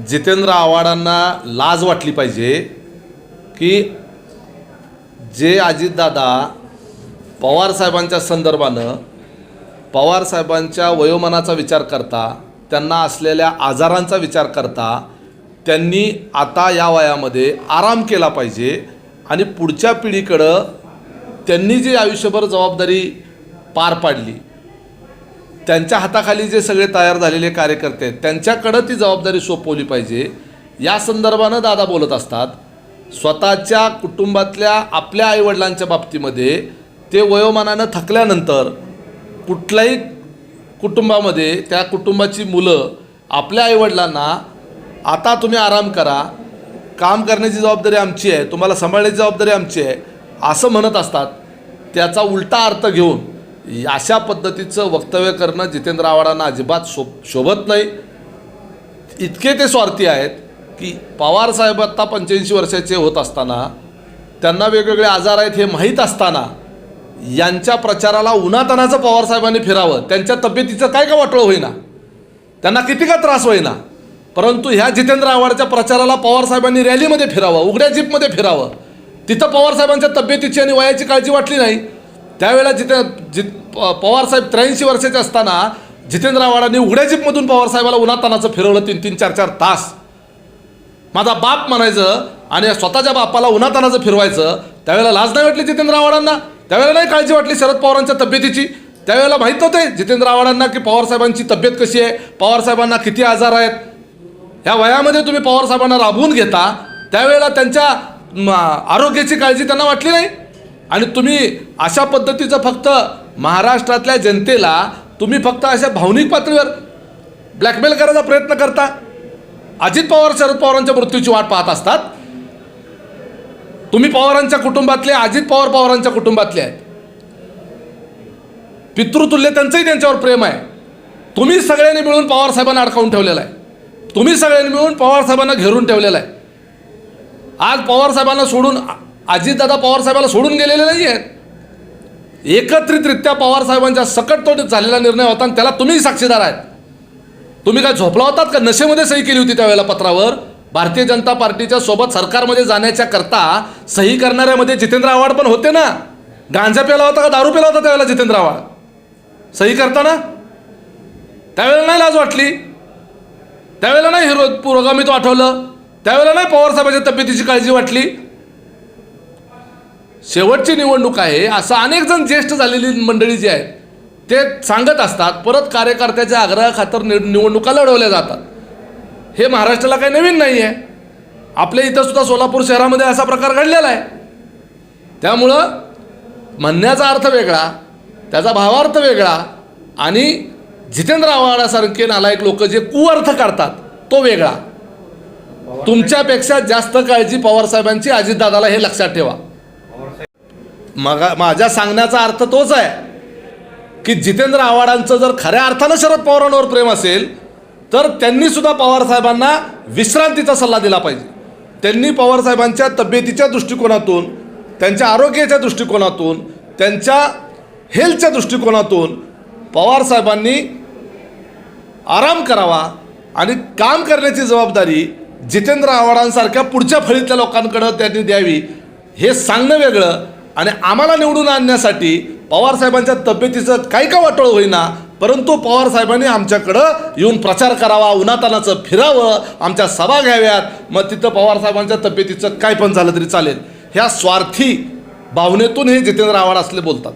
जितेंद्र आव्हाडांना लाज वाटली पाहिजे की जे अजितदादा पवार साहेबांच्या संदर्भानं पवार साहेबांच्या वयोमानाचा विचार करता, त्यांना असलेल्या आजारांचा विचार करता त्यांनी आता या वयामध्ये आराम केला पाहिजे आणि पुढच्या पिढीकडं त्यांनी जी आयुष्यभर जबाबदारी पार पाडली, त्यांच्या हाताखाली जे सगळे तयार झालेले कार्यकर्ते आहेत त्यांच्याकडं ती जबाबदारी सोपवली पाहिजे या संदर्भानं दादा बोलत असतात. स्वतःच्या कुटुंबातल्या आपल्या आईवडिलांच्या बाबतीमध्ये ते वयोमानानं थकल्यानंतर कुठल्याही कुटुंबामध्ये त्या कुटुंबाची मुलं आपल्या आईवडिलांना आता तुम्ही आराम करा, काम करण्याची जबाबदारी आमची आहे, तुम्हाला सांभाळण्याची जबाबदारी आमची आहे असं म्हणत असतात. त्याचा उलटा अर्थ घेऊन अशा पद्धतीचं वक्तव्य करणं जितेंद्र आव्हाडांना अजिबात शोभत नाही. इतके ते स्वार्थी आहेत की पवारसाहेब आत्ता 85 वर्षाचे होत असताना, त्यांना वेगवेगळे आजार आहेत हे माहीत असताना यांच्या प्रचाराला उन्हातानाचं पवारसाहेबांनी फिरावं, त्यांच्या तब्येतीचं काय का वाटोळं होईना, त्यांना किती का त्रास होईना, परंतु ह्या जितेंद्र आव्हाडाच्या प्रचाराला पवारसाहेबांनी रॅलीमध्ये फिरावं, उघड्या जीपमध्ये फिरावं. तिथं पवारसाहेबांच्या तब्येतीची आणि वयाची काळजी वाटली नाही. त्यावेळेला पवारसाहेब 83 वर्षाचे असताना जितेंद्र आव्हाडांनी उघड्या जीपमधून पवारसाहेबाला उन्हातानाचं फिरवलं 3-3, 4-4 तास. माझा बाप म्हणायचं आणि स्वतःच्या बापाला उन्हातानाचं फिरवायचं. त्यावेळेला लाज नाही वाटली जितेंद्र आव्हाडांना, त्यावेळेला नाही काळजी वाटली शरद पवारांच्या तब्येतीची. त्यावेळेला माहीत नव्हते जितेंद्र आव्हाडांना की पवारसाहेबांची तब्येत कशी आहे, पवारसाहेबांना किती आजार आहेत. ह्या वयामध्ये तुम्ही पवारसाहेबांना राबवून घेता, त्यावेळेला त्यांच्या आरोग्याची काळजी त्यांना वाटली नाही. आणि तुम्ही अशा पद्धतीचं फक्त महाराष्ट्रातल्या जनतेला तुम्ही फक्त अशा भावनिक पातळीवर ब्लॅकमेल करायचा प्रयत्न करता. अजित पवार शरद पवारांच्या मृत्यूची वाट पाहत असतात. तुम्ही पवारांच्या कुटुंबातले, अजित पवार पवारांच्या कुटुंबातले आहेत, पितृतुल्य त्यांचंही त्यांच्यावर प्रेम आहे. तुम्ही सगळ्यांनी मिळून पवारसाहेबांना अडकावून ठेवलेलं आहे, तुम्ही सगळ्यांनी मिळून पवारसाहेबांना घेरून ठेवलेलं आहे. आज पवारसाहेबांना सोडून अजितदादा पवारसाहेबाला सोडून गेलेले नाही आहेत. एकत्रितरित्या पवारसाहेबांच्या सकटतोड झालेला निर्णय होता आणि त्याला तुम्ही साक्षीदार आहेत. तुम्ही काय झोपला होतात का? नशेमध्ये सही केली होती त्यावेळेला पत्रावर. भारतीय जनता पार्टीच्या सोबत सरकारमध्ये जाण्याच्या करता सही करणाऱ्यामध्ये जितेंद्र आव्हाड पण होते ना. गांजा प्याला होता का दारू प्याला होता त्यावेळेला जितेंद्र आव्हाड सही करताना? त्यावेळेला नाही लाज वाटली, त्यावेळेला नाही पुरोगामित्व आठवलं, त्यावेळेला नाही पवारसाहेबांच्या तब्येतीची काळजी वाटली. शेवटची निवडणूक आहे असं अनेक जण ज्येष्ठ झालेली मंडळी जी आहेत ते सांगत असतात. परत कार्यकर्त्याच्या आग्रहाखातर निवडणुका लढवल्या जातात. हे महाराष्ट्राला काही नवीन नाही आहे. आपल्या इथं सुद्धा सोलापूर शहरामध्ये असा प्रकार घडलेला आहे. त्यामुळं म्हणण्याचा अर्थ वेगळा, त्याचा भावार्थ वेगळा आणि जितेंद्र आव्हाडासारखे नालायक लोक जे कुअर्थ काढतात तो वेगळा. तुमच्यापेक्षा जास्त काळजी पवारसाहेबांची अजितदादाला, हे लक्षात ठेवा. माझ्या सांगण्याचा अर्थ तोच आहे की जितेंद्र आव्हाडांचं जर खऱ्या अर्थानं शरद पवारांवर प्रेम असेल तर त्यांनी सुद्धा पवारसाहेबांना विश्रांतीचा सल्ला दिला पाहिजे. त्यांनी पवारसाहेबांच्या तब्येतीच्या दृष्टिकोनातून, त्यांच्या आरोग्याच्या दृष्टिकोनातून, त्यांच्या हेल्थच्या दृष्टिकोनातून पवारसाहेबांनी आराम करावा आणि काम करण्याची जबाबदारी जितेंद्र आव्हाडांसारख्या पुढच्या फळीतल्या लोकांकडं त्यांनी द्यावी. हे सांगणं वेगळं आणि आम्हाला निवडून आणण्यासाठी पवारसाहेबांच्या तब्येतीचं काही का वाटोळं होईना, परंतु पवारसाहेबांनी आमच्याकडं येऊन प्रचार करावा, उन्हातानाचं फिरावं, आमच्या सभा घ्याव्यात, मग तिथं पवारसाहेबांच्या तब्येतीचं काय पण झालं तरी चालेल. ह्या स्वार्थी भावनेतून हे जितेंद्र आव्हाड असले बोलतात.